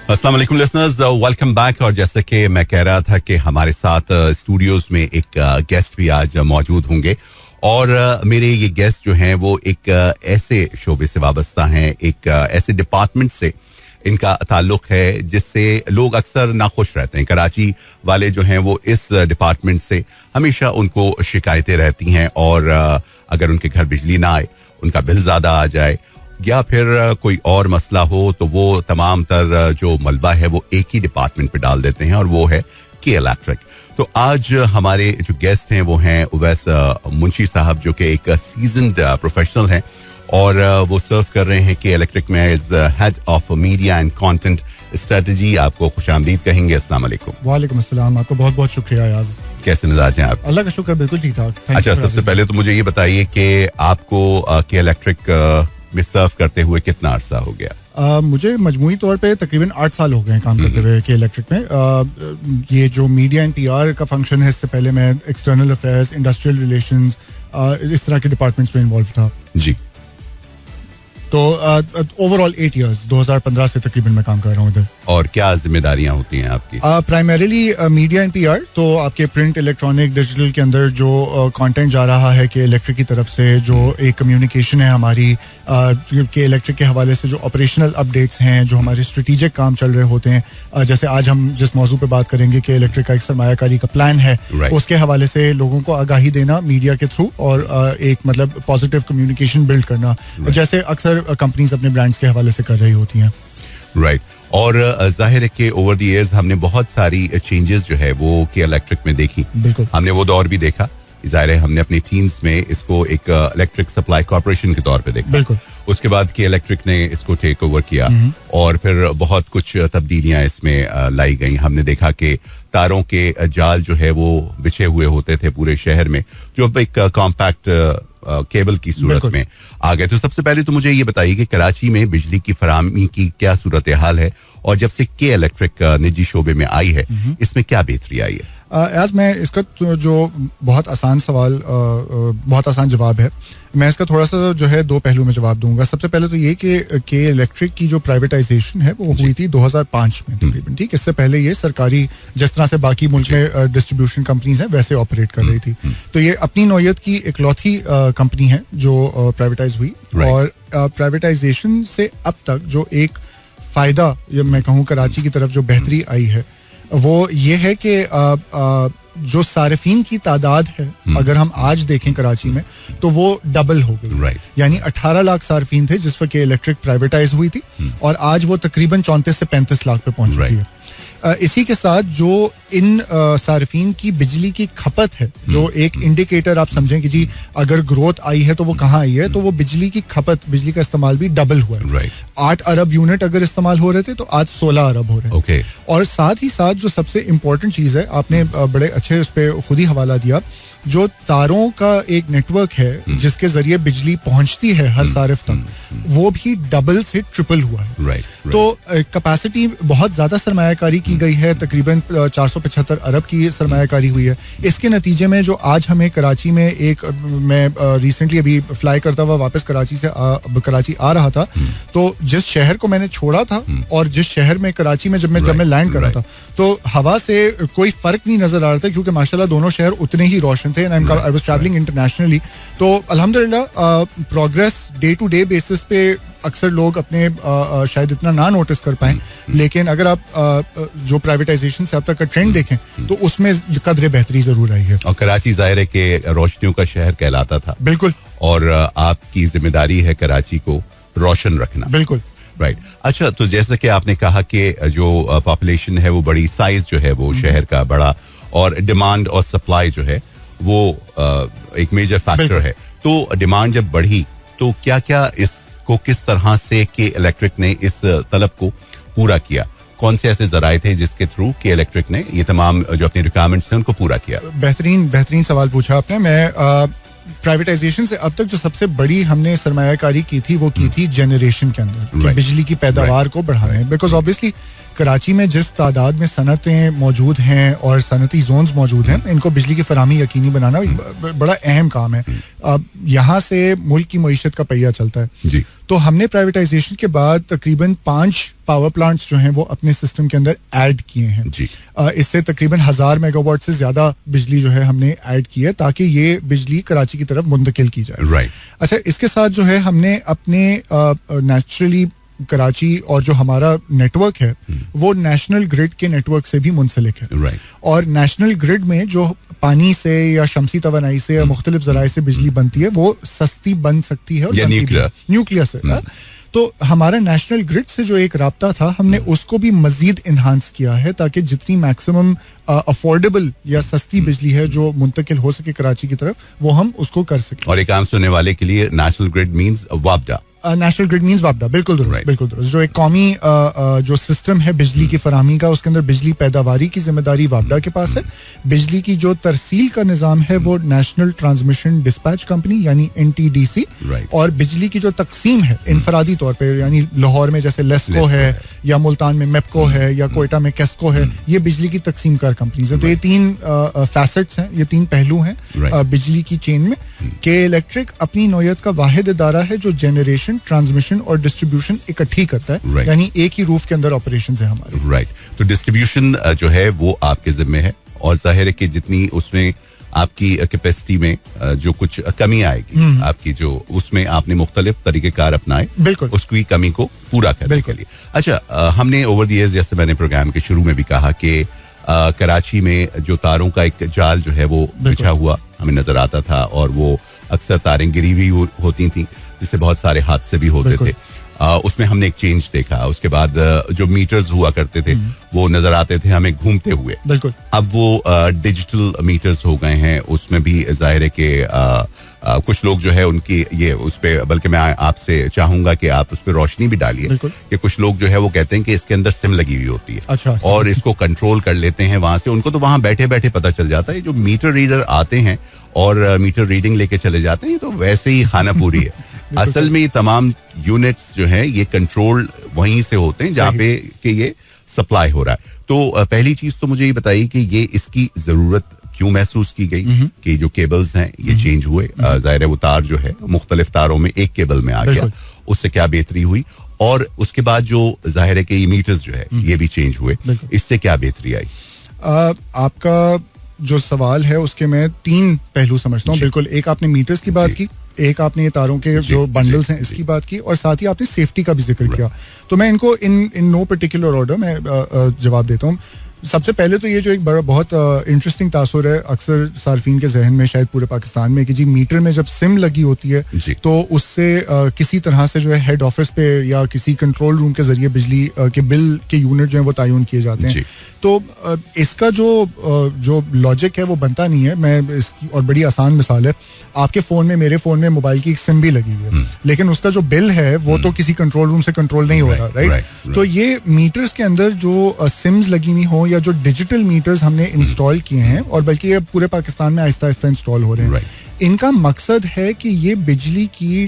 अस्सलाम वालेकुम listeners, welcome back. और जैसे कि मैं कह रहा था कि हमारे साथ स्टूडियोज में एक गेस्ट भी आज मौजूद होंगे और मेरे ये गेस्ट जो हैं वो एक ऐसे शोबे से वाबस्ता हैं, एक ऐसे डिपार्टमेंट से इनका ताल्लुक है जिससे लोग अक्सर नाखुश रहते हैं। कराची वाले जो हैं वो इस डिपार्टमेंट से हमेशा उनको शिकायतें रहती हैं और अगर उनके घर बिजली ना आए, उनका बिल ज़्यादा आ जाए या फिर कोई और मसला हो तो वो तमाम तर जो मलबा है वो एक ही डिपार्टमेंट पे डाल देते हैं और वो है के इलेक्ट्रिक। तो आज हमारे जो गेस्ट हैं वो हैं उवैस मुंशी साहब, जो कि एक सीजन्ड प्रोफेशनल हैं और वो सर्व कर रहे हैं के इलेक्ट्रिक में as head of media and content strategy. आपको खुशामदीद कहेंगे। अस्सलाम वालेकुम। वालेकुम अस्सलाम, आपको बहुत बहुत शुक्रिया याज। कैसे मिजाज हैं आप? अल्लाह का शुक्र, बिल्कुल ठीक ठाक। अच्छा, सबसे पहले तो मुझे ये बताइए कि आपको के इलेक्ट्रिक में सर्व करते हुए कितना अरसा हो गया? मुझे मजमूई तौर पे तकरीबन 8 साल हो गए हैं काम करते हुए के इलेक्ट्रिक में। ये जो मीडिया एंड PR का फंक्शन है, इससे पहले मैं एक्सटर्नल अफेयर्स, इंडस्ट्रियल रिलेशंस, इस तरह के डिपार्टमेंट्स में इन्वॉल्व था जी। तो ओवरऑल 8 years, 2015 से तकरीबन मैं काम कर रहा हूँ इधर। और क्या जिम्मेदारियां होती हैं आपकी? प्राइमरीली मीडिया एंड PR, तो आपके प्रिंट, इलेक्ट्रॉनिक, डिजिटल के अंदर जो कंटेंट जा रहा है कि इलेक्ट्रिक की तरफ से, जो एक कम्युनिकेशन है हमारी के इलेक्ट्रिक के हवाले से, जो ऑपरेशनल अपडेट्स हैं, जो हमारे स्ट्रेटेजिक काम चल रहे होते हैं, जैसे आज हम जिस मौजू पे बात करेंगे कि इलेक्ट्रिक का एक सरमायाकारी का प्लान है, उसके हवाले से लोगों को आगाही देना मीडिया के थ्रू और एक मतलब पॉजिटिव कम्युनिकेशन बिल्ड करना, जैसे अक्सर कंपनीज अपने ब्रांड्स के हवाले से कर रही होती हैं। राइट। और जाहिर है कि ओवर द इयर्स हमने बहुत सारी चेंजेस जो है वो के इलेक्ट्रिक में देखी। बिल्कुल, हमने वो दौर भी देखा, जाहिर है हमने अपनी टीम्स में इसको एक इलेक्ट्रिक सप्लाई कॉर्पोरेशन के तौर पे देखा। बिल्कुल। उसके बाद के इलेक्ट्रिक ने इसको टेक ओवर किया और फिर बहुत कुछ तब्दीलियां इसमें लाई गई। हमने देखा कि तारों के जाल जो है वो बिछे हुए होते थे पूरे शहर में, जो अब एक कॉम्पैक्ट केबल की सूरत में आ गए। तो सबसे पहले तो मुझे ये बताइए कि कराची में बिजली की फराहमी की क्या सूरत हाल है और जब से के इलेक्ट्रिक निजी शोबे में आई है इसमें क्या बेहतरी आई है? आज मैं इसका जो बहुत आसान सवाल, बहुत आसान जवाब है, मैं इसका थोड़ा सा जो है दो पहलू में जवाब दूंगा। सबसे पहले तो ये कि के इलेक्ट्रिक की जो प्राइवेटाइजेशन है वो हुई थी 2005 में तकरीबन, ठीक। इससे पहले ये सरकारी, जिस तरह से बाकी मुल्क में डिस्ट्रीब्यूशन कंपनीज हैं वैसे ऑपरेट कर रही थी। तो ये अपनी नौयत की इकलौती कंपनी है जो प्राइवेटाइज हुई और प्राइवेटाइजेशन से अब तक जो एक फायदा मैं कहूँ कराची की तरफ जो बेहतरी आई है वो ये है कि जो सारिफीन की तादाद है, अगर हम आज देखें कराची में, तो वो डबल हो गई। यानी 18 लाख सारिफीन थे जिस वक्त इलेक्ट्रिक प्राइवेटाइज हुई थी और आज वो तकरीबन 34 से 35 लाख पे पहुंच चुकी है। इसी के साथ जो इन सारिफीन की बिजली की खपत है, जो एक इंडिकेटर आप समझें कि जी अगर ग्रोथ आई है तो वो कहाँ आई है, तो वो बिजली की खपत, बिजली का इस्तेमाल भी डबल हुआ है। 8 अरब यूनिट अगर इस्तेमाल हो रहे थे तो आज 16 अरब हो रहे हैं। और साथ ही साथ जो सबसे इम्पोर्टेंट चीज है, आपने बड़े अच्छे उस पर खुद ही हवाला दिया, जो तारों का एक नेटवर्क है जिसके जरिए बिजली पहुंचती है हर सारिफ तक, वो भी डबल से ट्रिपल हुआ है। तो कैपेसिटी बहुत ज्यादा सरमायाकारी की गई है, तकरीबन 475 अरब की सरमायाकारी हुई है। इसके नतीजे में जो आज हमें कराची में एक, मैं रिसेंटली अभी फ्लाई करता हुआ वापस कराची आ रहा था, तो जिस शहर को मैंने छोड़ा था और जिस शहर में कराची में जब मैं लैंड कर रहा था, तो हवा से कोई फर्क नहीं नजर आ रहा था, क्योंकि माशाल्लाह दोनों शहर उतने ही रोशन थे। आई वाज ट्रैवलिंग इंटरनेशनली, तो अल्हम्दुलिल्लाह progress day to day basis पे अक्सर लोग अपने शायद इतना ना नोटिस कर पाएं, लेकिन अगर आप जो प्राइवेटाइजेशन से अब तक का ट्रेंड देखें तो उसमें कदरे बेहतरी जरूर आई है। और कराची जाहिर है कि रोशनियों का शहर कहलाता था। बिल्कुल। और आपकी जिम्मेदारी है कराची को रोशन रखना। बिल्कुल। राइट। अच्छा, तो जैसा कि आपने कहा कि जो पॉपुलेशन है वो बड़ी, साइज जो है वो शहर का बड़ा, और डिमांड और सप्लाई जो है वो एक मेजर फैक्टर है। तो डिमांड जब बढ़ी तो क्या क्या इसको किस तरह से के इलेक्ट्रिक ने इस तलब को पूरा किया? कौन से ऐसे जराए थे जिसके थ्रू के इलेक्ट्रिक ने ये तमाम जो अपनी रिक्वायरमेंट्स हैं उनको पूरा किया? बेहतरीन सवाल पूछा आपने। मैं प्राइवेटाइजेशन से अब तक जो सबसे बड़ी हमने सरमायाकारी की थी वो की थी जनरेशन के अंदर, बिजली की पैदावार को बढ़ाने। बिकॉज ऑब्वियसली कराची में जिस तादाद में सनतें मौजूद हैं और सनती जोन्स मौजूद हैं, इनको बिजली की फराहमी यकीनी बनाना बड़ा अहम काम है। अब यहाँ से मुल्क की मईशत का पहिया चलता है। तो हमने प्राइवेटाइजेशन के बाद तकरीबन 5 पावर प्लांट्स जो हैं वो अपने सिस्टम के अंदर ऐड किए हैं जी. इससे तकरीबन 1000 मेगावाट से ज्यादा बिजली जो है हमने ऐड की है ताकि ये बिजली कराची की तरफ मुंतकिल की जाए. राइट. अच्छा, इसके साथ जो है हमने अपने नेचुरली कराची और जो हमारा नेटवर्क है वो नेशनल ग्रिड के नेटवर्क से भी मुंसलिक है. राइट. और नेशनल ग्रिड में जो पानी से या शमसी तवानाई से या मुख्तलिफ जराए से बिजली बनती है वो सस्ती बन सकती है और न्यूक्लियर से. तो हमारा नेशनल ग्रिड से जो एक राब्ता था हमने उसको भी मजीद इन्हांस किया है ताकि जितनी मैक्सिमम अफोर्डेबल या सस्ती बिजली है जो मुंतकिल हो सके कराची की तरफ वो हम उसको कर सकें. और एक आम सुनने वाले के लिए national grid means वापडा. National grid means वापडा. बिल्कुल दुरुस्त, बिल्कुल दुरुस्त. जो एक कौमी जो सिस्टम है बिजली की फराहमी का उसके अंदर बिजली पैदावारी की जिम्मेदारी वापडा के पास है. बिजली की जो तरसील का निजाम है वो नेशनल ट्रांसमिशन डिस्पैच कंपनी यानी NTDC. और बिजली की जो तकसीम है इनफरादी तौर पर यानी लाहौर में जैसे लेस्को है या मुल्तान में मेपको है या कोयटा में केस्को है, ये बिजली की तकसीम कार कंपनीज है. तो ये 3 फैसेट्स हैं, ये 3 पहलू हैं बिजली की चेन में. के इलेक्ट्रिक अपनी नौयत का वाहिद इदारा है जो जनरेशन, ट्रांसमिशन और डिस्ट्रीब्यूशन इकट्ठी करता है. यानी एक ही रूफ के अंदर ऑपरेशंस है हमारे. राइट. तो डिस्ट्रीब्यूशन जो है वो आपके जिम्मे है और जाहिर है कि जितनी उसमें आपकी कैपेसिटी में जो कुछ कमी आएगी आपकी जो उसमें आपने मुख्तलिफ तरीकेकार अपनाए बिल्कुल उसकी कमी को पूरा करने के लिए. अच्छा, हमने ओवर द इयर्स जैसे मैंने प्रोग्राम के शुरू में भी कहा कि कराची में जो तारों का एक जाल जो है वो बिछा हुआ हमें नजर आता था और वो अक्सर तारें गिरी हुई होती थी जिससे बहुत सारे हादसे भी होते थे. उसमें हमने एक चेंज देखा. उसके बाद जो मीटर्स हुआ करते थे वो नजर आते थे हमें घूमते हुए. बिल्कुल. अब वो डिजिटल मीटर्स हो गए हैं. उसमें भी जाहिर है कि कुछ लोग जो है उनकी ये उस पे, बल्कि मैं आपसे चाहूंगा कि आप उस पर रोशनी भी डालिए कि कुछ लोग जो है वो कहते हैं कि इसके अंदर सिम लगी हुई होती है. अच्छा. और इसको कंट्रोल कर लेते हैं वहां से. उनको तो वहां बैठे बैठे पता चल जाता है. जो मीटर रीडर आते हैं और मीटर रीडिंग लेके चले जाते हैं तो वैसे ही खाना पूरी है. असल में ये तमाम यूनिट्स जो है ये कंट्रोल वहीं से होते हैं जहाँ पे कि ये सप्लाई हो रहा है. तो पहली चीज तो मुझे ये बताइए कि ये इसकी जरूरत क्यों महसूस की गई कि जो केबल्स हैं ये चेंज हुए. जाहिर है वो तार जो है मुख्तलिफ तारों में एक केबल में आ गया, उससे क्या बेहतरी हुई. और उसके बाद जो जाहिर है कि ये मीटर्स जो है ये भी चेंज हुए, इससे क्या बेहतरी आई? आपका जो सवाल है उसके मैं 3 पहलू समझता हूँ. बिल्कुल. एक आपने मीटर्स की बात की, एक आपने ये तारों के जो बंडल्स हैं इसकी बात की और साथ ही आपने सेफ्टी का भी जिक्र किया. तो मैं इनको इन नो पर्टिकुलर ऑर्डर में जवाब देता हूँ. सबसे पहले तो ये जो एक बड़ा बहुत इंटरेस्टिंग तासुर है अक्सर सार्फिन के जहन में शायद पूरे पाकिस्तान में कि जी मीटर में जब सिम लगी होती है तो उससे किसी तरह से जो है हेड ऑफिस पे या किसी कंट्रोल रूम के जरिए बिजली के बिल के यूनिट जो है वो तयन किए जाते हैं. तो इसका जो लॉजिक है वो बनता नहीं है. मैं इसकी और बड़ी आसान मिसाल है, आपके फोन में मेरे फोन में मोबाइल की एक सिम भी लगी हुई है लेकिन उसका जो बिल है वो तो किसी कंट्रोल रूम से कंट्रोल नहीं हो रहा. राइट. तो ये मीटर्स के अंदर जो सिम्स लगी हुई हो या जो डिजिटल मीटर्स हमने इंस्टॉल किए हैं और बल्कि ये पूरे पाकिस्तान में आहिस्ता आहिस्ता इंस्टॉल हो रहे हैं, इनका मकसद है कि ये बिजली की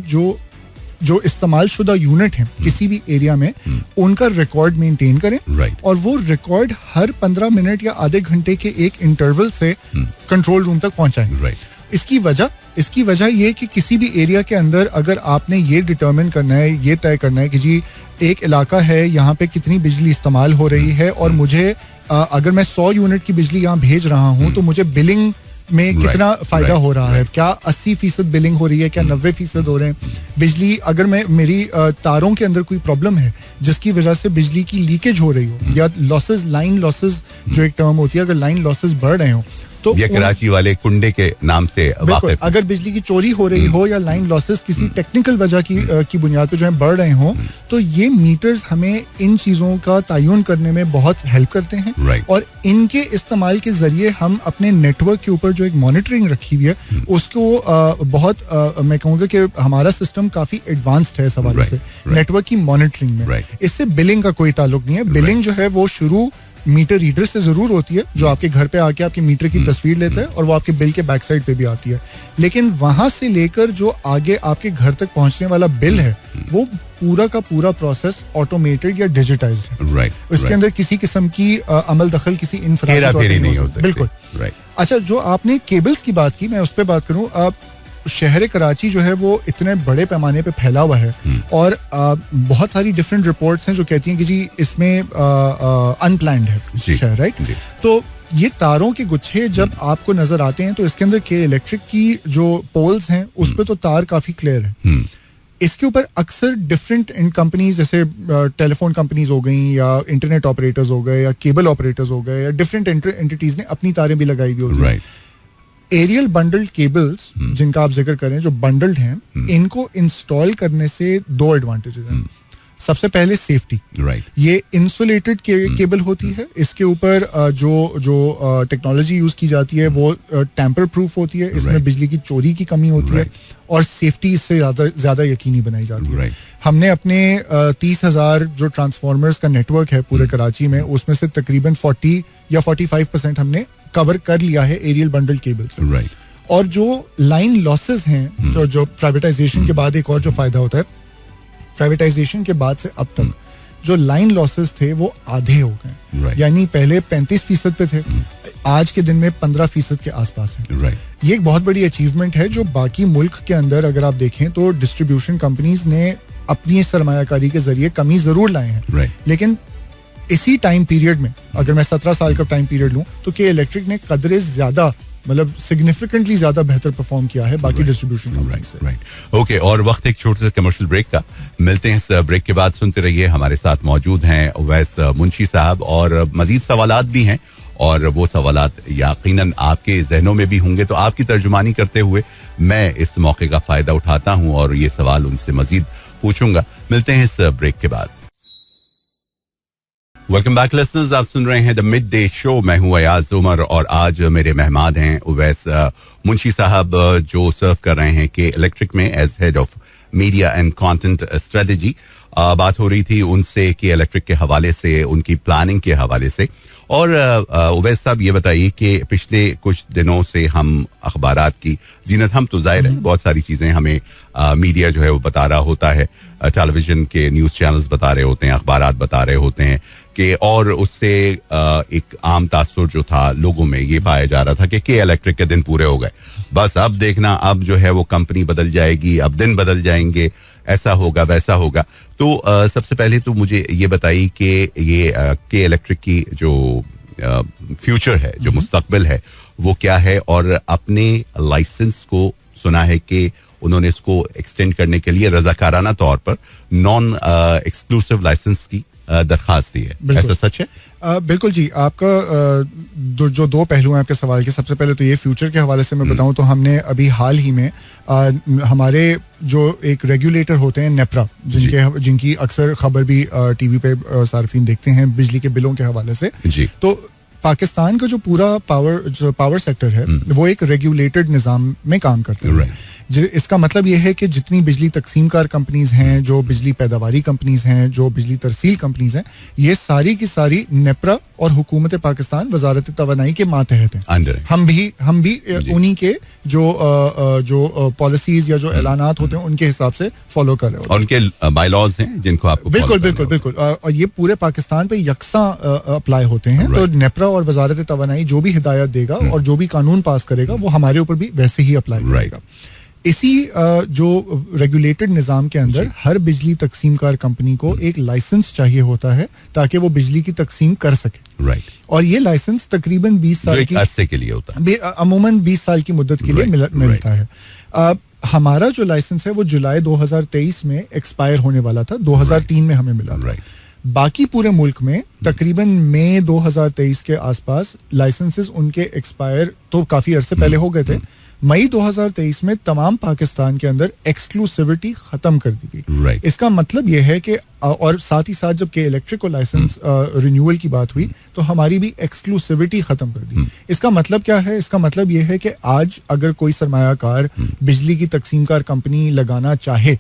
जो इस्तेमाल शुदा यूनिट है किसी भी एरिया में उनका रिकॉर्ड मेंटेन करें और वो रिकॉर्ड हर 15 मिनट या आधे घंटे के एक इंटरवल से कंट्रोल रूम तक पहुंचाएं. इसकी वजह ये कि किसी भी एरिया के अंदर अगर आपने ये डिटरमिन करना है, ये तय करना है कि जी एक इलाका है यहाँ पे कितनी बिजली इस्तेमाल हो रही है और मुझे अगर मैं 100 यूनिट की बिजली यहाँ भेज रहा हूँ तो मुझे बिलिंग में कितना फायदा हो रहा है, क्या 80% बिलिंग हो रही है, क्या 90% हो रहे हैं बिजली. अगर मेरी तारों के अंदर कोई प्रॉब्लम है जिसकी वजह से बिजली की लीकेज हो रही हो या लॉसेस, लाइन लॉसेस जो एक टर्म होती है, अगर लाइन लॉसेस बढ़ रहे हो तो ये कराची वाले कुंडे के नाम से बिल्कुल. अगर बिजली की चोरी हो रही हो या लाइन लॉसेस किसी टेक्निकल वजह की बुनियाद पे जो है बढ़ रहे हो तो ये मीटर्स हमें इन चीजों का तयन करने में बहुत हेल्प करते हैं. और इनके इस्तेमाल के जरिए हम अपने नेटवर्क के ऊपर जो एक मॉनिटरिंग रखी हुई है उसको बहुत मैं कहूँगा कि हमारा सिस्टम काफी एडवांस्ड है इस हवाले से नेटवर्क की मॉनिटरिंग में. इससे बिलिंग का कोई ताल्लुक नहीं है. बिलिंग जो है वो शुरू मीटर रीडर से जरूर होती है जो आपके घर पे आके आपके मीटर की तस्वीर लेता है और वो आपके बिल के बैक साइड पे भी आती है. लेकिन वहां से लेकर जो आगे आपके घर तक पहुंचने वाला बिल है वो पूरा का पूरा प्रोसेस ऑटोमेटेड या डिजिटाइज्ड है. इसके अंदर किसी किस्म की अमल दखल किसी इंफ्रास्ट्रक्चर नहीं हो सकती. बिल्कुल. अच्छा, जो आपने केबल्स की बात की मैं उस पर बात करूं. शहर कराची जो है वो इतने बड़े पैमाने पे फैला हुआ है और बहुत सारी डिफरेंट रिपोर्ट्स हैं जो कहती हैं कि जी इसमें अनप्लान्ड है शहर, राइट? तो ये तारों के गुच्छे जब आपको नजर आते हैं तो इसके अंदर के इलेक्ट्रिक की जो पोल्स हैं उस पे तो तार काफी क्लियर है. इसके ऊपर अक्सर डिफरेंट कंपनीज जैसे टेलीफोन कंपनीज हो गई या इंटरनेट ऑपरेटर्स हो गए या केबल ऑपरेटर्स हो गए या डिफरेंट एंटिटीज ने अपनी तारें भी लगाई हुई होती हैं. एरियल बंडल्ड केबल्स जिनका आप जिक्र करें जो बंडल्ड हैं, इनको इंस्टॉल करने से दो एडवांटेजेस हैं. सबसे पहले सेफ्टी, ये इंसुलेटेड केबल होती है. इसके ऊपर जो टेक्नोलॉजी यूज की जाती है वो टैंपर प्रूफ होती है. इसमें बिजली की चोरी की कमी होती है और सेफ्टी इससे ज्यादा यकीनी बनाई जाती है. हमने अपने 30,000 जो ट्रांसफार्मर्स का नेटवर्क है पूरे कराची में, उसमें से तकरीबन 40 या 45% हमने कवर कर लिया है एरियल बंडल केबल से. और जो लाइन लॉसेस हैं, जो प्राइवेटाइजेशन के बाद एक और जो फायदा होता है, प्राइवेटाइजेशन के बाद से अब तक जो लाइन लॉसेस थे वो आधे हो गए. यानी पहले 35% पे थे, आज के दिन में 15% के आसपास है. ये एक बहुत बड़ी अचीवमेंट है जो बाकी मुल्क के अंदर अगर आप देखें तो डिस्ट्रीब्यूशन कंपनीज ने अपनी सरमायाकारी के जरिए कमी जरूर लाए हैं. लेकिन इसी टाइम पीरियड में अगर मैं 17 साल का टाइम पीरियड लूं तो के इलेक्ट्रिक ने कदरे ज्यादा, मतलब सिग्निफिकेंटली ज्यादा बेहतर परफॉर्म किया है बाकी डिस्ट्रीब्यूशन कंपनी से. ओके, और वक्त एक छोटे से कमर्शियल ब्रेक का. मिलते हैं इस ब्रेक के बाद. सुनते रहिए. हमारे साथ मौजूद हैं उवैस मुंशी साहब और मजीद सवालात भी हैं और वो सवालात यकीनन आपके जहनों में भी होंगे, तो आपकी तर्जुमानी करते हुए मैं इस मौके का फायदा उठाता हूं और ये सवाल उनसे मजीद पूछूंगा. मिलते हैं इस ब्रेक के बाद. वेलकम बैक लिसनर्स, आप सुन रहे हैं द मिड डे शो. मैं हूं अयाज उमर और आज मेरे मेहमान हैं उवैस मुंशी साहब जो सर्व कर रहे हैं के इलेक्ट्रिक में as head of media and content strategy. बात हो रही थी उनसे कि इलेक्ट्रिक के हवाले से, उनकी प्लानिंग के हवाले से. और उवैस साहब ये बताइए कि पिछले कुछ दिनों से हम अखबारात की जीनत, हम तो जाहिर है बहुत सारी चीज़ें हमें मीडिया जो है वो बता रहा होता है, टेलीविजन के न्यूज़ चैनल्स बता रहे होते हैं, अखबारात बता रहे होते हैं कि, और उससे एक आम तासुर जो था लोगों में ये पाया जा रहा था कि के इलेक्ट्रिक के दिन पूरे हो गए, बस अब देखना, अब जो है वो कंपनी बदल जाएगी, अब दिन बदल जाएंगे, ऐसा होगा वैसा होगा. तो सबसे पहले तो मुझे ये बताइए कि ये के इलेक्ट्रिक की जो फ्यूचर है, जो मुस्तकबिल है, वो क्या है, और अपने लाइसेंस को सुना है कि उन्होंने इसको एक्सटेंड करने के लिए रजाकाराना तौर पर नॉन एक्सक्लूसिव लाइसेंस की दरखास्त दी है. ऐसा सच है? बिल्कुल जी. आपका जो दो पहलू हैं आपके सवाल के, सबसे पहले तो ये फ्यूचर के हवाले से मैं बताऊं तो हमने अभी हाल ही में हमारे जो एक रेगुलेटर होते हैं नेप्रा, जिनकी अक्सर खबर भी टीवी पे सार्फिन देखते हैं बिजली के बिलों के हवाले से. तो पाकिस्तान का जो पूरा पावर सेक्टर है वो एक रेगुलेटेड निज़ाम में काम करता है. इसका मतलब यह है कि जितनी बिजली तकसीमकार कंपनीज हैं, जो बिजली पैदावारी कंपनीज हैं, जो बिजली तरसील कंपनीज हैं, ये सारी की सारी नेप्रा और हुकूमत पाकिस्तान वजारत तवानाई के मातहत हैं. हम भी उन्हीं के जो पॉलिसीज या जो ऐलानात होते हैं उनके हिसाब से फॉलो कर रहे होते हैं. उनके बायलॉज हैं जिनको आपको बिल्कुल और ये पूरे पाकिस्तान पे यकसा अप्लाई होते हैं. तो नेप्रा और वजारत तवानाई जो भी हिदायत देगा और जो भी कानून पास करेगा वो हमारे ऊपर भी वैसे ही अप्लाई करेगा. इसी जो रेगुलेटेड निज़ाम के अंदर हर बिजली तकसीमकार कंपनी को एक लाइसेंस चाहिए होता है ताकि वो बिजली की तकसीम कर सके. और ये लाइसेंस तकरीबन 20 साल की अरसे के लिए होता है, अमूमन 20 साल की मुद्दत के लिए मिलता है. हमारा जो लाइसेंस है वो जुलाई 2023 में एक्सपायर होने वाला था, 2003 में हमें मिला था. बाकी पूरे मुल्क में तकरीबन मई 2023 के आसपास लाइसेंसेस उनके एक्सपायर तो काफी अरसे पहले हो गए थे. मई 2023 में तमाम पाकिस्तान के अंदर एक्सक्लूसिविटी खत्म कर दी गई. इसका मतलब यह है कि और साथ ही साथ जब के इलेक्ट्रिक को लाइसेंस रिन्यूअल की बात हुई तो हमारी भी एक्सक्लूसिविटी खत्म कर दी. इसका मतलब क्या है? इसका मतलब यह है कि आज अगर कोई सरमायाकार बिजली की तकसीमकार कंपनी लगाना चाहे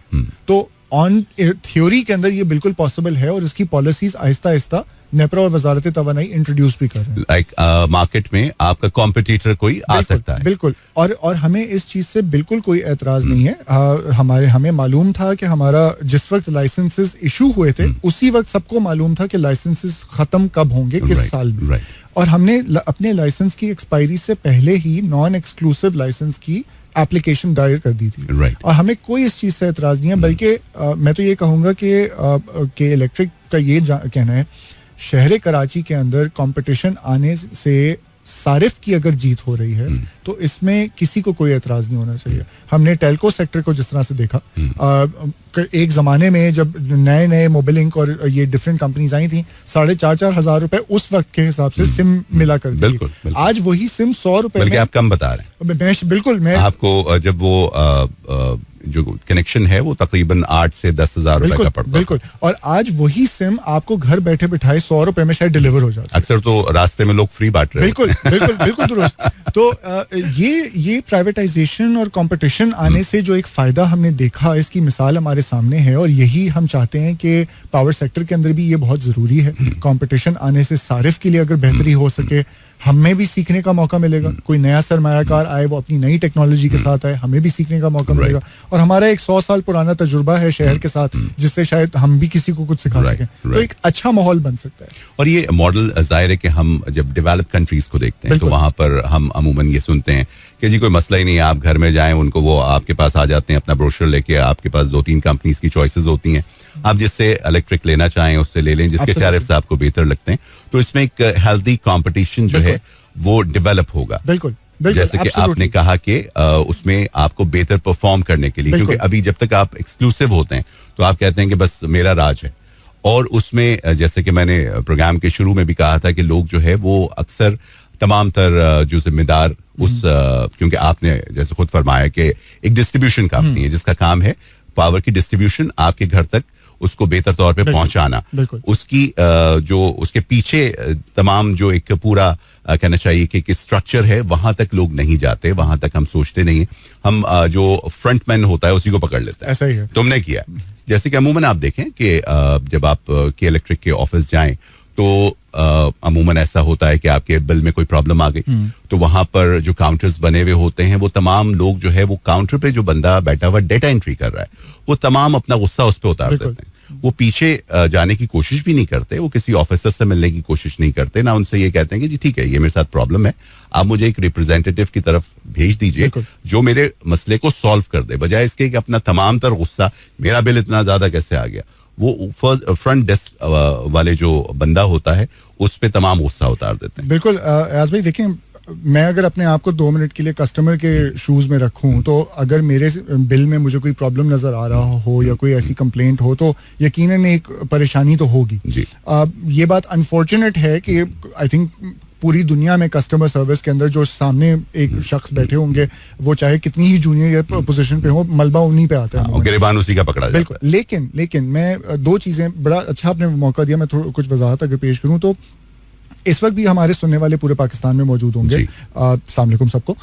तो ऑन थ्योरी के अंदर ये बिल्कुल पॉसिबल है और इसकी पॉलिसीज आहिस्ता आहिस्ता नेप्रा और वजारत तवानाई इंट्रोड्यूस भी कर रहे हैं. लाइक मार्केट में आपका कॉम्पिटिटर कोई आ सकता है. बिल्कुल. और हमें इस चीज से बिल्कुल कोई एतराज नहीं है. हमें मालूम था कि हमारा जिस वक्त लाइसेंसेस इशू हुए थे उसी वक्त सबको मालूम था कि लाइसेंसेस खत्म कब होंगे, किस साल में. और हमने अपने लाइसेंस की एक्सपायरी से पहले ही नॉन एक्सक्लूसिव लाइसेंस की एप्लीकेशन दायर कर दी थी Right. और हमें कोई इस चीज़ से एतराज़ नहीं है, बल्कि मैं तो ये कहूँगा कि इलेक्ट्रिक का ये कहना है, शहर कराची के अंदर कंपटीशन आने से सारिफ की अगर जीत हो रही है तो इसमें किसी को कोई एतराज नहीं होना चाहिए. हमने टेलको सेक्टर को जिस तरह से देखा, एक जमाने में जब नए नए मोबाइलिंक और ये डिफरेंट कंपनीज आई थी, 4,500 रुपए उस वक्त के हिसाब से सिम मिला करती थी. आज वही सिम 100 रुपए में. आप कम बता रहे हैं. बिल्कुल. मैं आपको जब वो जो कनेक्शन है वो तकरीबन 8 से 10,000 रुपए का पड़ता है. बिल्कुल. और आज वही सिम आपको घर बैठे बिठाए 100 रुपए में शायद डिलीवर हो जाता है. अक्सर तो रास्ते में लोग फ्री बांट रहे हैं. बिल्कुल दुरुस्त. तो ये प्राइवेटाइजेशन और कंपटीशन आने से जो एक फायदा हमने देखा, इसकी मिसाल हमारे सामने है और यही हम चाहते हैं कि पावर सेक्टर के अंदर भी ये बहुत जरूरी है. कंपटीशन आने से सारिफ के लिए अगर बेहतरी हो सके, हमें भी सीखने का मौका मिलेगा. कोई नया सरमायाकार आए, वो अपनी नई टेक्नोलॉजी के साथ आए, हमें भी सीखने का मौका मिलेगा. और हमारा एक 100 साल पुराना तजुर्बा है शहर के साथ, जिससे शायद हम भी किसी को कुछ सिखा सकें. तो एक अच्छा माहौल बन सकता है. और ये मॉडल जाहिर है कि हम जब डेवलप कंट्रीज को देखते हैं तो वहां पर हम अमूमन ये सुनते हैं कि जी कोई मसला ही नहीं है, आप घर में जाएं, उनको वो आपके पास आ जाते हैं अपना ब्रोशर लेके, आपके पास 2-3 कंपनीज की चॉइसेस होती हैं, आप जिससे इलेक्ट्रिक लेना चाहें उससे ले लें, जिसके टैरिफ्स आपको बेहतर लगते हैं. तो इसमें एक हेल्दी कंपटीशन जो है वो डेवलप होगा. बिल्कुल. जैसे कि आपने कहा कि उसमें आपको बेहतर परफॉर्म करने के लिए, क्योंकि अभी जब तक आप एक्सक्लूसिव होते हैं तो आप कहते हैं कि बस मेरा राज है. और उसमें जैसे कि मैंने प्रोग्राम के शुरू में भी कहा था कि लोग जो है वो अक्सर तमाम तर जो जिम्मेदार उस क्योंकि आपने जैसे खुद फरमाया कि एक डिस्ट्रीब्यूशन कंपनी है जिसका काम है पावर की डिस्ट्रीब्यूशन आपके घर तक उसको बेहतर तौर पे पहुंचाना. उसकी जो उसके पीछे तमाम जो एक पूरा कहना चाहिए कि स्ट्रक्चर है, वहां तक लोग नहीं जाते, वहां तक हम सोचते नहीं. हम जो फ्रंटमैन होता है उसी को पकड़ लेते हैं. ऐसा ही है. तुमने किया. जैसे कि अमूमन आप देखें कि जब आप के इलेक्ट्रिक के ऑफिस जाएं तो अमूमन ऐसा होता है कि आपके बिल में कोई प्रॉब्लम आ गई तो वहां पर जो काउंटर्स बने हुए होते हैं वो तमाम लोग जो है वो काउंटर पे जो बंदा बैठा हुआ डेटा एंट्री कर रहा है वो तमाम अपना गुस्सा उस पर उतार देते हैं. वो पीछे जाने की कोशिश भी नहीं करते, वो किसी ऑफिसर से मिलने की कोशिश नहीं करते, ना उनसे ये कहते हैं कि जी ठीक है ये मेरे साथ प्रॉब्लम है, आप मुझे एक रिप्रेजेंटेटिव की तरफ भेज दीजिए जो मेरे मसले को सॉल्व कर दे, बजाय इसके कि अपना तमाम तर गुस्सा मेरा बिल इतना ज्यादा कैसे आ गया, वो फ्रंट डेस्क वाले जो बंदा होता है उस पे तमाम गुस्सा उतार देते हैं. बिल्कुल. आज भाई देखें, मैं अगर अपने आप को 2 मिनट के लिए कस्टमर के शूज में रखूं तो अगर मेरे बिल में मुझे कोई प्रॉब्लम नजर आ रहा हो या कोई ऐसी कंप्लेंट हो तो यकीनन एक परेशानी तो होगी. ये बात अनफॉर्चुनेट है कि आई थिंक पूरी दुनिया में कस्टमर सर्विस के अंदर जो सामने एक शख्स बैठे होंगे वो चाहे कितनी ही जूनियर पोजीशन पे हो, मलबा उन्हीं पे आता है. गिरबान उसी का पकड़ा बिल्कुल. लेकिन मैं 2 चीजें, बड़ा अच्छा आपने मौका दिया, मैं थोड़ा कुछ वजाहत अगर पेश करूं तो इस वक्त भी हमारे सुनने वाले पूरे पाकिस्तान में मौजूद होंगे. अस्सलाम वालेकुम सबको.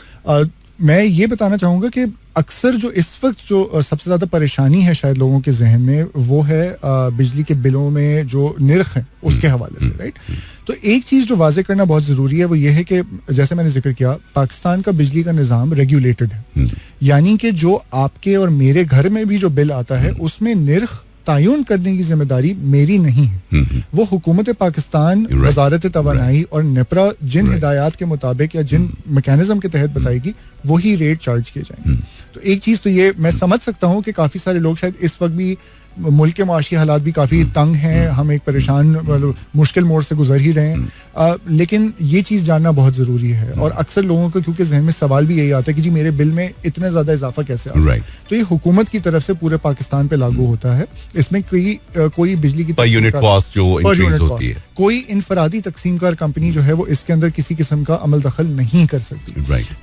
मैं ये बताना चाहूंगा कि अक्सर जो इस वक्त जो सबसे ज्यादा परेशानी है शायद लोगों के जहन में वो है बिजली के बिलों में जो निर्ख है उसके हवाले से. राइट. तो एक चीज जो वाजे करना बहुत जरूरी है वो ये है कि जैसे मैंने जिक्र किया, पाकिस्तान का बिजली का निज़ाम रेगुलेटेड है. यानी कि जो आपके और मेरे घर में भी जो बिल आता है उसमें निर्ख तायुन करने की जिम्मेदारी मेरी नहीं है. वो हुकूमत पाकिस्तान, वजारत तवानाई और नेपरा जिन हिदायत के मुताबिक या जिन मैकेनिज्म के तहत बताएगी वही रेट चार्ज किए जाएंगे. तो एक चीज तो ये मैं समझ सकता हूँ कि काफी सारे लोग शायद इस वक्त भी मुल्क के माशी हालात भी काफी तंग हैं, हम एक परेशान मुश्किल मोड़ से गुजर ही रहे हैं, लेकिन ये चीज जानना बहुत जरूरी है. और अक्सर लोगों को क्योंकि जहन में सवाल भी यही आता है कि जी मेरे बिल में इतना ज्यादा इजाफा कैसे आ रहा है. तो ये हुकूमत की तरफ से पूरे पाकिस्तान पे लागू होता है. इसमें कोई बिजली की पर यूनिट कॉस्ट जो इंक्रीज होती है, कोई इनफरादी तकसीमकार कंपनी जो है वो इसके अंदर किसी किस्म का अमल दखल नहीं कर सकती.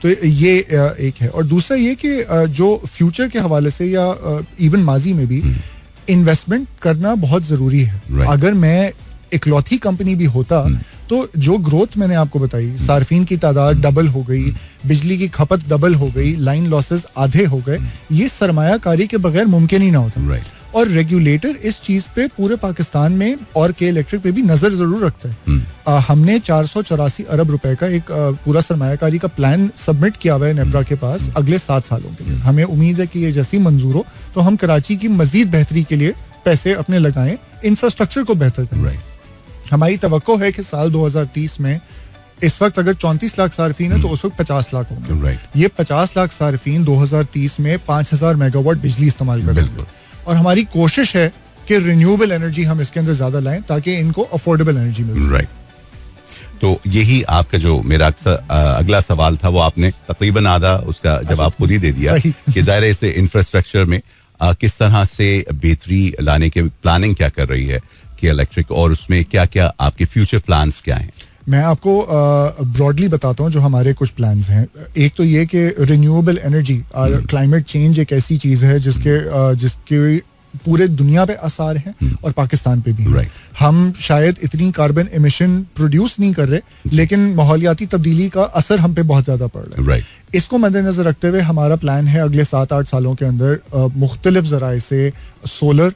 तो ये एक है. और दूसरा ये कि जो फ्यूचर के हवाले से या इवन माजी में भी इन्वेस्टमेंट करना बहुत जरूरी है. अगर मैं इकलौती कंपनी भी होता तो जो ग्रोथ मैंने आपको बताई, सार्फिन की तादाद डबल हो गई, बिजली की खपत डबल हो गई, लाइन लॉसेस आधे हो गए, ये सरमायाकारी के बगैर मुमकिन ही ना होता. और रेगुलेटर इस चीज पे पूरे पाकिस्तान में और के इलेक्ट्रिक पे भी नजर जरूर रखता है. हमने 484 अरब रुपए का एक पूरा सरमायाकारी का प्लान सबमिट किया हुआ है नेपरा के पास अगले 7 सालों के लिए. हमें उम्मीद है कि ये जैसी मंजूर हो तो हम कराची की मजीद बेहतरी के लिए पैसे अपने लगाएं, इंफ्रास्ट्रक्चर को बेहतर करें. हमारी तवक्को है कि साल 2030 में इस वक्त अगर 34 लाख सार्फिन है तो उस वक्त 50 लाख होंगे। राइट, ये 50 लाख सार्फिन 2030 में 5000 मेगावाट बिजली इस्तेमाल करेंगे और हमारी कोशिश है कि रिन्यूएबल एनर्जी हम इसके अंदर ज्यादा लाएं ताकि इनको अफोर्डेबल एनर्जी मिल सके। राइट, तो यही आपका जो मेरा अगला सवाल था वो आपने तकरीबन आधा उसका जवाब खुद ही दे दिया कि ज़ाहिर है इस इंफ्रास्ट्रक्चर में किस तरह से बेहतरी लाने के प्लानिंग क्या कर रही है कि इलेक्ट्रिक, और उसमें क्या क्या आपके फ्यूचर प्लान्स क्या हैं? मैं आपको ब्रॉडली बताता हूँ जो हमारे कुछ प्लान्स हैं। एक तो ये कि रिन्यूएबल एनर्जी, क्लाइमेट चेंज एक ऐसी चीज़ है जिसके पूरे दुनिया पे असर हैं और पाकिस्तान पे भी हैं। हम शायद इतनी कार्बन एमिशन प्रोड्यूस नहीं कर रहे, लेकिन माहौलियाती तब्दीली का असर हम पे बहुत ज्यादा पड़ रहा है। इसको मद्देनजर रखते हुए हमारा प्लान है अगले 7-8 सालों के अंदर मुख्तलिफ जराए से सोलर,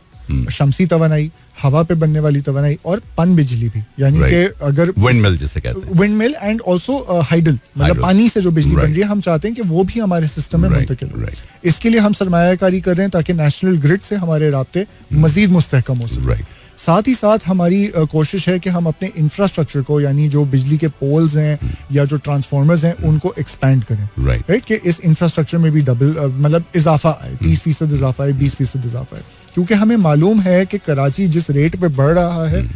शमसी तवानाई, हवा पे बनने वाली तवानाई और पन बिजली भी, यानी कि अगर विंडमिल जिसे कहते हैं, विंडमिल एंड ऑल्सो हाइडल, मतलब पानी से जो बिजली बन रही है, हम चाहते हैं कि वो भी हमारे सिस्टम में मुंतकिल हो। इसके लिए हम सरमायाकारी कर रहे हैं ताकि नेशनल ग्रिड से हमारे राब्ते मजीद मुस्तहकम हो सके। साथ ही साथ हमारी कोशिश है कि हम अपने इंफ्रास्ट्रक्चर को, यानी जो बिजली के पोल्स हैं या जो ट्रांसफार्मर्स हैं, उनको एक्सपैंड करें, राइट, कि इस इंफ्रास्ट्रक्चर में भी डबल मतलब इजाफा आए, 30% इजाफा आए, 20% इजाफा आए, क्योंकि हमें मालूम है कि कराची जिस रेट पे बढ़ रहा है,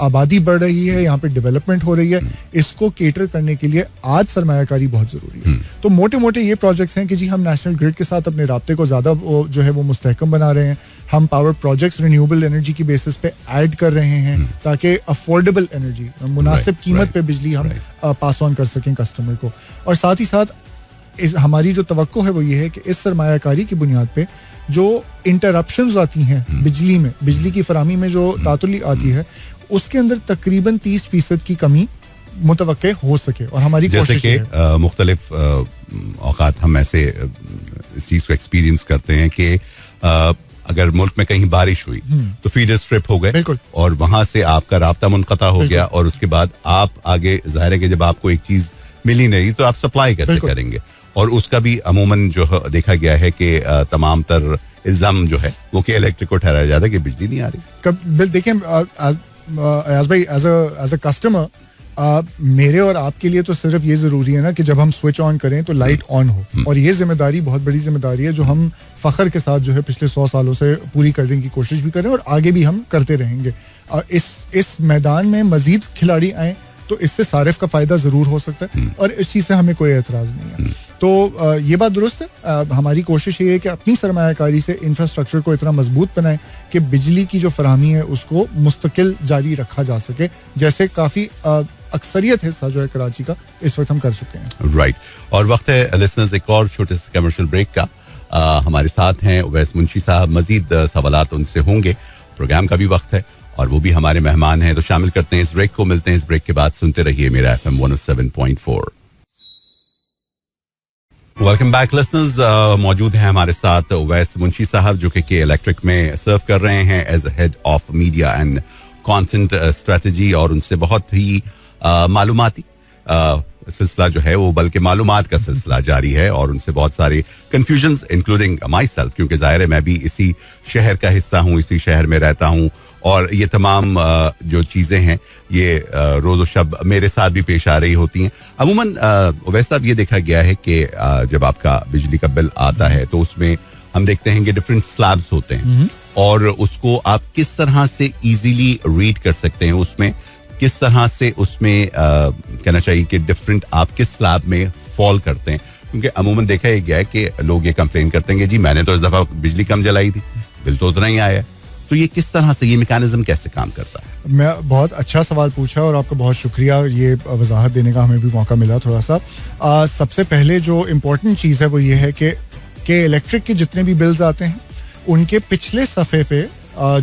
आबादी बढ़ रही है, यहाँ पे डेवलपमेंट हो रही है, इसको केटर करने के लिए आज सरमायाकारी बहुत जरूरी है। तो मोटे मोटे ये प्रोजेक्ट्स हैं कि जी हम नेशनल ग्रिड के साथ अपने राब्ते को ज्यादा जो है वो मुस्तहकम बना रहे हैं। हम पावर प्रोजेक्ट्स रिन्यूएबल एनर्जी की बेसिस पे ऐड कर रहे हैं ताकि अफोर्डेबल एनर्जी, मुनासिब कीमत पे बिजली हम पास ऑन कर सकें कस्टमर को। और साथ ही साथ हमारी जो तवक्को है वो ये है कि इस सरमायाकारी की बुनियाद पे जो इंटरप्शंस आती हैं बिजली में, बिजली की फराहमी में जो तातुली आती है, उसके अंदर तकरीबन 30% की कमी मुतवक्के हो सके। और हमारी कोशिश है मुख्तलिफ औकात हम ऐसे इस चीज को एक्सपीरियंस करते हैं कि अगर मुल्क में कहीं बारिश हुई तो फीडर स्ट्रिप हो गए और वहां से आपका राब्ता मुनक़ता हो गया, और उसके बाद आप आगे, जाहिर है कि जब आपको एक चीज मिली नहीं तो आप सप्लाई कैसे करेंगे, और उसका भी अमूमन जो देखा गया है कि तमाम तर इल्जाम जो है वो कि इलेक्ट्रिक को ठहराया जाता है कि बिजली नहीं आ रही। देखिए अयाज भाई, एज अ कस्टमर, मेरे और आपके लिए तो सिर्फ ये जरूरी है ना कि जब हम स्विच ऑन करें तो लाइट ऑन हो, और ये जिम्मेदारी बहुत बड़ी जिम्मेदारी है जो हम फख्र के साथ जो है पिछले 100 सालों से पूरी करने की कोशिश भी करें और आगे भी हम करते रहेंगे। इस मैदान में मजीद खिलाड़ी आए तो इससे सारिफ का फायदा जरूर हो सकता है, और इस चीज से हमें कोई एतराज नहीं है। तो ये बात दुरुस्त है। हमारी कोशिश ये है कि अपनी सरमायाकारी से इंफ्रास्ट्रक्चर को इतना मजबूत बनाएं कि बिजली की जो फराहमी है उसको मुस्तकिल जारी रखा जा सके, जैसे काफी अक्सरियत हिस्सा जो है कराची का इस वक्त हम कर चुके हैं। राइट, और वक्त है लिसनर्स एक और छोटे से कमर्शियल ब्रेक का। हमारे साथ हैं उवैस मुंशी साहब, मजीद सवालात उनसे होंगे, प्रोग्राम का भी वक्त है और वो भी हमारे मेहमान हैं, तो शामिल करते हैं इस ब्रेक को। मिलते हैं इस ब्रेक के बाद, सुनते रहिए मेरा FM 107.4। वेलकम बैक लिसनर्स, मौजूद हैं हमारे साथ उवैस मुंशी साहब जो कि इलेक्ट्रिक में सर्व कर रहे हैं as head of media and content strategy, और उनसे बहुत ही मालूमाती सिलसिला जो है वो, बल्कि मालूमात का सिलसिला जारी है, और उनसे बहुत सारे कंफ्यूजन्स इंक्लूडिंग माई सेल्फ, क्योंकि जाहिर है मैं भी इसी शहर का हिस्सा हूँ, इसी शहर में रहता हूँ, और ये तमाम जो चीज़ें हैं ये रोज़ शब मेरे साथ भी पेश आ रही होती हैं। अमूमन वैसा ये देखा गया है कि जब आपका बिजली का बिल आता है तो उसमें हम देखते हैं कि डिफरेंट स्लैब्स होते हैं, और उसको आप किस तरह से इजीली रीड कर सकते हैं, उसमें किस तरह से उसमें कहना चाहिए कि डिफरेंट आप किस स्लैब में फॉल करते हैं, क्योंकि अमूमन देखा गया है कि लोग ये कंप्लेन करते हैं कि जी मैंने तो इस दफा बिजली कम जलाई थी, बिल तो उतना ही आया। तो ये किस तरह से, ये मैकेनिज्म कैसे काम करता है? मैं बहुत अच्छा सवाल पूछा और आपका बहुत शुक्रिया, ये वजाहत देने का हमें भी मौका मिला थोड़ा सा। सबसे पहले जो इम्पोर्टेंट चीज़ है वो ये है कि इलेक्ट्रिक के जितने भी बिल्स आते हैं उनके पिछले सफ़े पे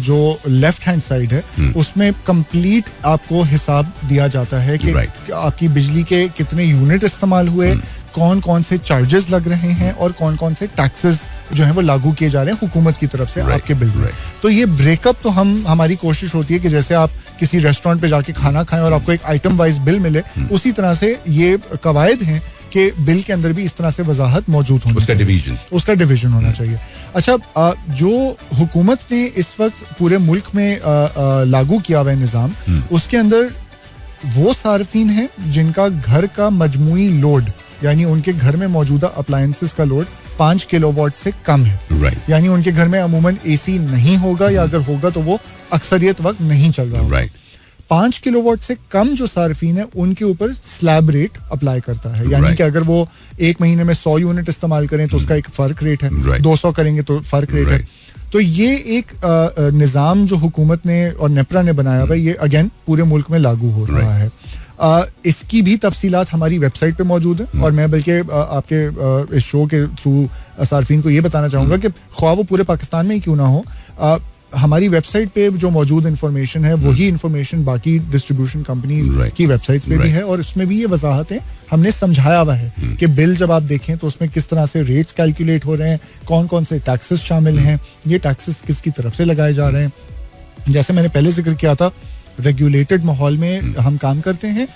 जो लेफ्ट हैंड साइड है उसमें कंप्लीट आपको हिसाब दिया जाता है कि आपकी बिजली के कितने यूनिट इस्तेमाल हुए, कौन कौन से चार्जेस लग रहे हैं और कौन कौन से टैक्सेस जो है वो लागू किए जा रहे हैं हुकूमत की तरफ से आपके बिल में। तो ये ब्रेकअप तो हमारी कोशिश होती है कि जैसे आप किसी रेस्टोरेंट पे जाके खाना खाएं और आपको एक आइटम वाइज बिल मिले, उसी तरह से ये कवायद हैं कि बिल के अंदर भी इस तरह से वजाहत मौजूद होनी चाहिए, उसका डिवीजन होना चाहिए। अच्छा, जो हुकूमत ने इस वक्त पूरे मुल्क में लागू किया हुआ है निज़ाम, उसके अंदर वो सार्फिन हैं जिनका घर का मजमूई लोड, यानी उनके घर में मौजूदा अप्लायंसेस का लोड 5 किलोवाट से कम है. राइट. यानी उनके घर में अमूमन एसी नहीं होगा, या अगर होगा तो वो अक्सरियत वक्त नहीं चल रहा होगा. राइट. 5 किलोवाट से कम जो सार्फिन है उनके ऊपर स्लैब रेट अप्लाई करता है. यानी कि अगर वो एक महीने में 100 यूनिट इस्तेमाल करें तो उसका एक फर्क रेट है, 200 करेंगे तो फर्क रेट है. तो ये एक निज़ाम जो हुकूमत ने और नेपरा ने बनाया हुआ है, ये अगेन पूरे मुल्क में लागू हो रहा है. इसकी भी तफसीलात हमारी वेबसाइट पे मौजूद है, और मैं बल्कि आपके इस शो के थ्रू सार्फिन को ये बताना चाहूँगा कि ख्वाह वो पूरे पाकिस्तान में ही क्यों ना हो, हमारी वेबसाइट पे जो मौजूद इन्फॉर्मेशन है वही इन्फॉर्मेशन बाकी डिस्ट्रीब्यूशन कंपनीज की वेबसाइट्स पे भी है, और उसमें भी ये वजाहतें हमने समझाया हुआ है कि बिल जब आप देखें तो उसमें किस तरह से रेट्स कैलकुलेट हो रहे हैं, कौन कौन से टैक्सेस शामिल हैं, ये टैक्सेस किसकी तरफ से लगाए जा रहे हैं. जैसे मैंने पहले जिक्र किया था, रेगुलेटेड माहौल में हम काम करते हैं.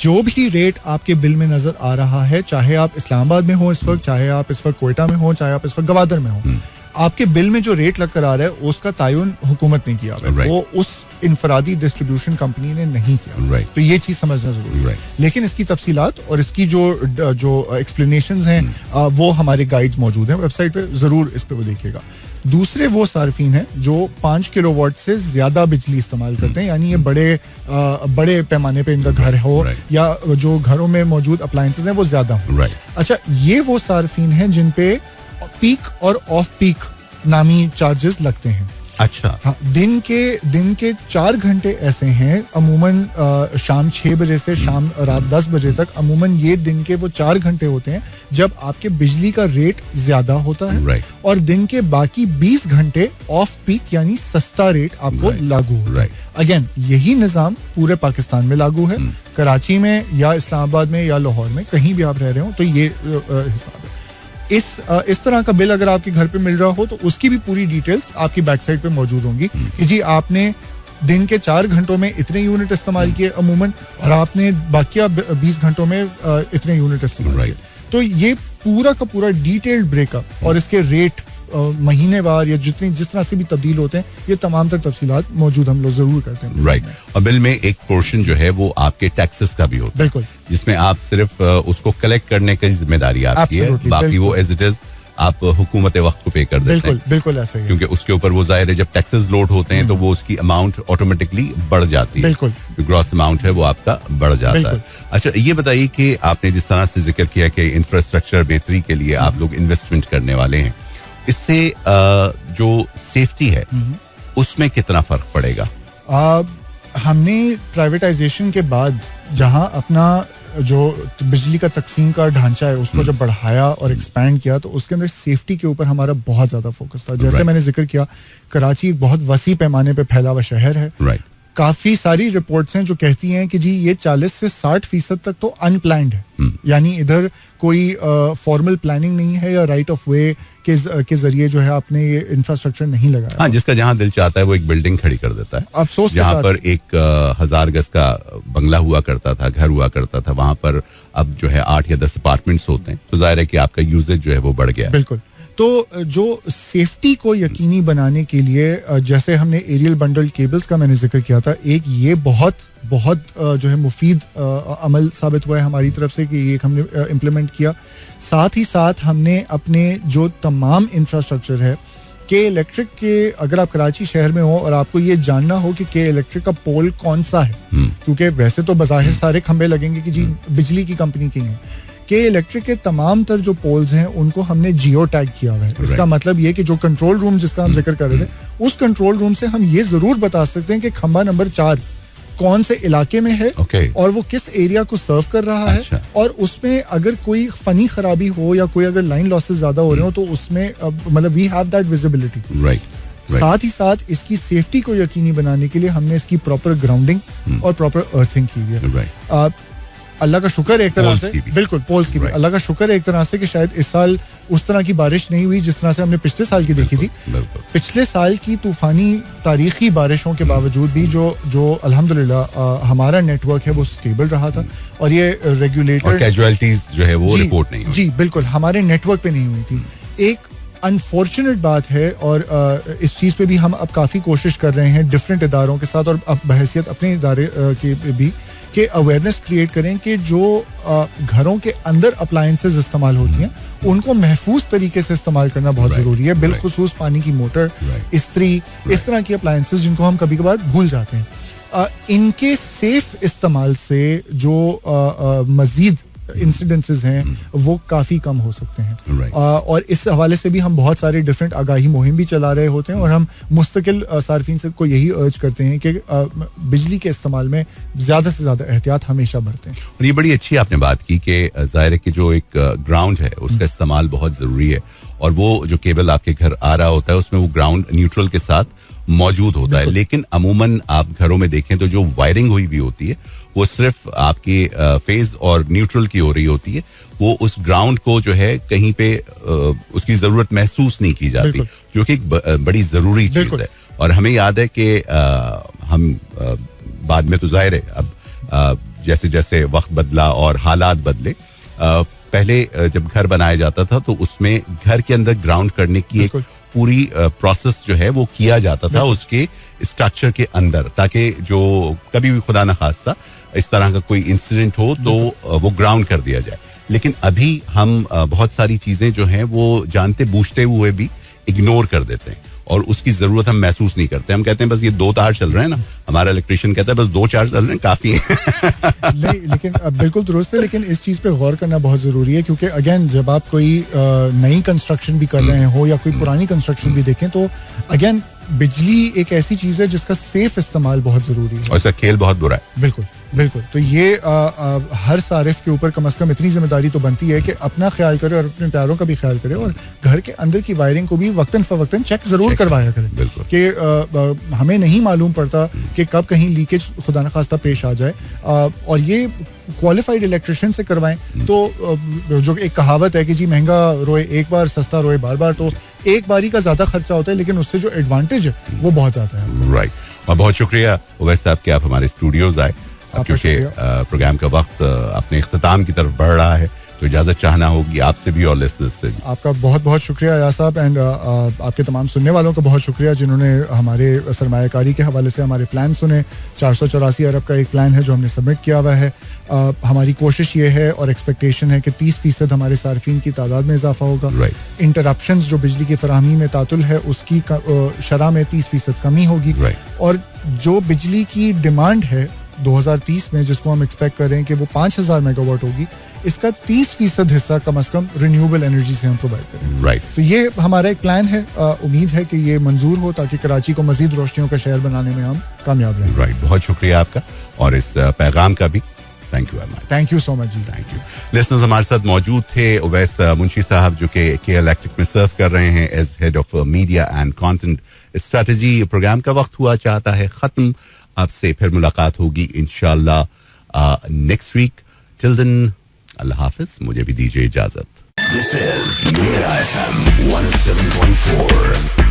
जो भी रेट आपके बिल में नजर आ रहा है, चाहे आप इस्लामाबाद में हो इस वक्त, चाहे आप इस वक्त कोयटा में हो, चाहे आप इस वक्त गवादर में हो, आपके बिल में जो रेट लग कर आ रहा है उसका तायुन हुकूमत ने किया, वो उस इनफरादी डिस्ट्रीब्यूशन कंपनी ने नहीं किया. तो ये चीज समझना जरूरी है. लेकिन इसकी तफसीलात और इसकी जो एक्सप्लेनेशंस हैं वो हमारे गाइड्स मौजूद हैं वेबसाइट पे, जरूर इस पे वो देखिएगा. दूसरे वो सार्फिन हैं जो 5 किलोवाट से ज्यादा बिजली इस्तेमाल करते हैं, यानी ये बड़े पैमाने पे इनका घर हो, या जो घरों में मौजूद अप्लायंसेस हैं वो ज्यादा हो. अच्छा, ये वो सार्फिन हैं जिन पे पीक और ऑफ पीक नामी चार्जेस लगते हैं. अच्छा. हाँ, दिन के 4 घंटे ऐसे हैं अमूमन शाम 6 बजे से शाम रात 10 बजे तक, अमूमन ये दिन के वो 4 घंटे होते हैं जब आपके बिजली का रेट ज्यादा होता है, और दिन के बाकी 20 घंटे ऑफ पीक यानी सस्ता रेट आपको लागू होता है. अगेन यही निजाम पूरे पाकिस्तान में लागू है. कराची में या इस्लामाबाद में या लाहौर में कहीं भी आप रह रहे हो तो ये हिसाब है. इस तरह का बिल अगर आपके घर पे मिल रहा हो तो उसकी भी पूरी डिटेल्स आपकी बैकसाइड पे मौजूद होंगी कि जी आपने दिन के 4 घंटों में इतने यूनिट इस्तेमाल किए अमूमन, और आपने बाकी 20 घंटों में इतने यूनिट इस्तेमाल किए. तो ये पूरा का पूरा डिटेल्ड ब्रेकअप और इसके रेट महीनेवार या जिस तरह से भी तब्दील होते हैं, ये तमाम तर तफसीलात मौजूद हम लोग जरूर करते हैं. राइट. और बिल में एक पोर्शन जो है वो आपके टैक्सेस का भी होता है. बिल्कुल. जिसमें आप सिर्फ उसको कलेक्ट करने की जिम्मेदारी आपकी है, बाकी वो एज इट इज आप हुकूमत वक्त को पे कर देते हैं. बिल्कुल ऐसा ही, क्योंकि उसके ऊपर वो जाहिर है जब टैक्सेस लोड होते हैं तो वो उसकी अमाउंट ऑटोमेटिकली बढ़ जाती है. बिल्कुल. ग्रॉस अमाउंट है वो आपका बढ़ जाता है. अच्छा, ये बताइए कि आपने जिस तरह से जिक्र किया कि इंफ्रास्ट्रक्चर बेहतरी के लिए आप लोग इन्वेस्टमेंट करने वाले हैं, इससे जो सेफ्टी है उसमें कितना फर्क पड़ेगा? हमने प्राइवेटाइजेशन के बाद जहां अपना जो बिजली का तकसीम का ढांचा है उसको जब बढ़ाया और एक्सपैंड किया तो उसके अंदर सेफ्टी के ऊपर हमारा बहुत ज्यादा फोकस था. जैसे मैंने जिक्र किया, कराची एक बहुत वसी पैमाने पे फैला हुआ शहर है. काफी सारी रिपोर्ट्स हैं जो कहती हैं कि जी ये 40 से 60% तक तो अनप्लान्ड है. यानी इधर कोई फॉर्मल प्लानिंग नहीं है या राइट ऑफ वे के जरिए जो है आपने ये इंफ्रास्ट्रक्चर नहीं लगाया. हाँ, जिसका जहां दिल चाहता है वो एक बिल्डिंग खड़ी कर देता है. अफसोस जहां पर एक 1000 गज का बंगला हुआ करता था, घर हुआ करता था, वहां पर अब जो है 8 या 10 अपार्टमेंट्स होते हैं. तो जाहिर है कि आपका यूजेज जो है वो बढ़ गया. बिल्कुल. तो जो सेफ्टी को यकीनी बनाने के लिए जैसे हमने एरियल बंडल केबल्स का मैंने जिक्र किया था, एक ये बहुत जो है मुफीद अमल साबित हुआ है हमारी तरफ से कि ये हमने इम्प्लीमेंट किया. साथ ही साथ हमने अपने जो तमाम इंफ्रास्ट्रक्चर है के इलेक्ट्रिक के, अगर आप कराची शहर में हो और आपको ये जानना हो कि के इलेक्ट्रिक का पोल कौन सा है, क्योंकि वैसे तो बज़ाहिर सारे खंबे लगेंगे कि जी बिजली की कंपनी की हैं, के इलेक्ट्रिक के तमाम तर जो पोल्स हैं उनको हमने जियो टैग किया हुआ है. इसका मतलब ये कि जो कंट्रोल रूम जिसका हम जिक्र कर रहे थे, उस कंट्रोल रूम से हम ये जरूर बता सकते हैं कि खंबा नंबर 4 कौन से इलाके में है और वो किस एरिया को सर्व कर रहा है, और उसमें अगर कोई फनी खराबी हो या कोई अगर लाइन लॉसेस ज्यादा हो रहे हो तो उसमें मतलब वी हैव दैट विजिबिलिटी. साथ ही साथ इसकी सेफ्टी को यकीनी बनाने के लिए हमने इसकी प्रॉपर ग्राउंडिंग और प्रॉपर अर्थिंग की है. अल्लाह का शुक्र है एक तरह से, बिल्कुल पोल्स की भी अल्लाह का शुक्र है एक तरह से कि शायद इस साल उस तरह की बारिश नहीं हुई जिस तरह से हमने पिछले साल की देखी थी. पिछले साल की तूफानी तारीखी बारिशों के बावजूद भी जो अल्हम्दुलिल्लाह हमारा नेटवर्क है वो स्टेबल रहा था, और ये रेगुलेटर कैजुअलिटीज जो है वो रिपोर्ट नहीं हुई. जी बिल्कुल, हमारे नेटवर्क पे नहीं हुई थी. एक अनफॉर्चुनेट बात है, और इस चीज़ पे भी हम अब काफ़ी कोशिश कर रहे हैं डिफरेंट इदारों के साथ और अब बहैसियत अपने इदारे की भी, कि अवेयरनेस क्रिएट करें कि जो घरों के अंदर अप्लायंसेस इस्तेमाल होती हैं उनको महफूज तरीके से इस्तेमाल करना बहुत जरूरी है, बिलखुसूस पानी की मोटर, इस्त्री, इस तरह की अप्लायंसेस जिनको हम कभी कभार भूल जाते हैं। इनके सेफ इस्तेमाल से जो मजीद इंसिडेंसेस हैं वो काफ़ी कम हो सकते हैं। और इस हवाले से भी हम बहुत सारे डिफरेंट आगाही मुहिम भी चला रहे होते हैं और हम मुस्तकिल सार्फिन से को यही अर्ज करते हैं कि बिजली के इस्तेमाल में ज़्यादा से ज़्यादा एहतियात हमेशा बरतें। और ये बड़ी अच्छी आपने बात की कि ज़ाहिर है कि जो एक ग्राउंड है उसका इस्तेमाल बहुत ज़रूरी है और वो जो केबल आपके घर आ रहा होता है उसमें वो ग्राउंड न्यूट्रल के साथ मौजूद होता है, लेकिन अमूमन आप घरों में देखें तो जो वायरिंग हुई भी होती है वो सिर्फ आपकी फेज और न्यूट्रल की हो रही होती है, वो उस ग्राउंड को जो है कहीं पे उसकी जरूरत महसूस नहीं की जाती, जो कि एक बड़ी जरूरी चीज है। और हमें याद है कि हम बाद में तो जाहिर है अब जैसे जैसे वक्त बदला और हालात बदले, पहले जब घर बनाया जाता था तो उसमें घर के अंदर ग्राउंड करने की एक पूरी प्रोसेस जो है वो किया जाता था उसके स्ट्रक्चर के अंदर, ताकि जो कभी भी खुदा न खास्ता इस तरह का कोई इंसिडेंट हो तो वो ग्राउंड कर दिया जाए। लेकिन अभी हम बहुत सारी चीजें जो हैं वो जानते बूझते हुए भी इग्नोर कर देते हैं और उसकी जरूरत हम महसूस नहीं करते। हम कहते हैं बस ये 2 तार चल रहे हैं ना, हमारा इलेक्ट्रिशियन कहता है बस 2 तार चल रहे हैं काफी है। नहीं, लेकिन बिल्कुल दुरुस्त है, लेकिन इस चीज पे गौर करना बहुत जरूरी है क्योंकि अगेन जब आप कोई नई कंस्ट्रक्शन भी कर रहे हो या कोई पुरानी कंस्ट्रक्शन भी देखें तो अगेन बिजली एक ऐसी चीज है जिसका सेफ इस्तेमाल बहुत जरूरी है और इसका खेल बहुत बुरा है। बिल्कुल बिल्कुल। तो ये हर सारिफ के ऊपर कम से कम इतनी जिम्मेदारी तो बनती है कि अपना ख्याल करे और अपने प्यारों का भी ख्याल करे और घर के अंदर की वायरिंग को भी वक्तन फवक्तन चेक जरूर करवाया करें कि हमें नहीं मालूम पड़ता कि कब कहीं लीकेज खुदा न खास्ता पेश आ जाए। और ये क्वालिफाइड इलेक्ट्रिशियन से करवाएं। तो जो एक कहावत है कि जी महंगा रोए एक बार, सस्ता रोए बार बार, तो एक बारी का ज्यादा खर्चा होता है लेकिन उससे जो एडवांटेज है वो बहुत ज्यादा है। राइट। और बहुत शुक्रिया उवैस साहब कि आप हमारे स्टूडियोज आए, क्योंकि प्रोग्राम का वक्त अपने इख्तिताम की तरफ बढ़ रहा है तो इजाजत चाहना होगी आपसे भी और लिसनर्स से भी। आपका बहुत बहुत शुक्रिया या साहब, एंड आपके तमाम सुनने वालों का बहुत शुक्रिया जिन्होंने हमारे सरमायाकारी के हवाले से हमारे प्लान सुने। 484 अरब का एक प्लान है जो हमने सबमिट किया हुआ है। हमारी कोशिश ये है और एक्सपेक्टेशन है कि 30% हमारे सार्फिन की तादाद में इजाफा होगा। इंटरप्शंस जो बिजली की फराहमी में तातुल है उसकी शरह में 30% कमी होगी। और जो बिजली की डिमांड है 2030 में जिसको हम एक्सपेक्ट कर रहे हैं कि वो 5000 मेगावाट होगी, इसका 30% हिस्सा कम से कम रिन्यूएबल एनर्जी से हम प्रोवाइड करें। तो ये हमारा एक प्लान है। उम्मीद है कि ये मंजूर हो ताकि कराची को मजीद रोशनियों का शहर बनाने में हम कामयाब रहें। बहुत शुक्रिया आपका और इस पैगाम का भी thank you very much. Thank you so much जी। Thank you. लिसनर्स, हमारे साथ मौजूद थे उवैस मुंशी साहब जो कि के इलेक्ट्रिक में सर्व कर रहे हैं as head of media and content strategy. Programme का वक्त हुआ चाहता है खत्म, आपसे फिर मुलाकात होगी इंशाल्लाह नेक्स्ट वीक। टिल देन अल्लाह हाफिज, मुझे भी दीजिए इजाजत। This is Mira FM 107.4.